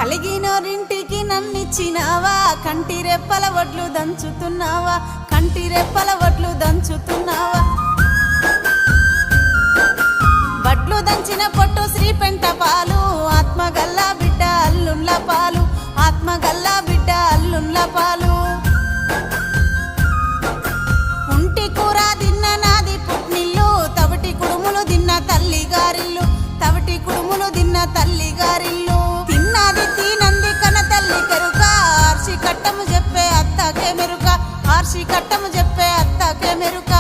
కలిగినోరింటికి నన్నిచ్చినావా, కంటి రెప్పల వడ్లు దంచుతున్నావా, కంటి రెప్పల వడ్లు దంచుతున్నావా. వడ్లు దంచిన పొట్టు శ్రీ పెంట పాలు, ఆత్మగల్లా బిడ్డ అల్లుండ్ల పాలు, ఆత్మగల్లా బిడ్డ అల్లుండ్ల పాలు. ఉంటి కూర తిన్న నాది పుట్నిల్లు, తవిటి కుడుములు తిన్న తల్లి గారిల్లు, తవిటి కుడుములు తిన్న తల్లి గారిల్లు. తిన్నది తినంది కన తల్లి కెరుక, ఆర్షి కట్టము చెప్పే అత్తకే మెరుక, ఆర్షి కట్టము చెప్పే అత్తకే మెరుక.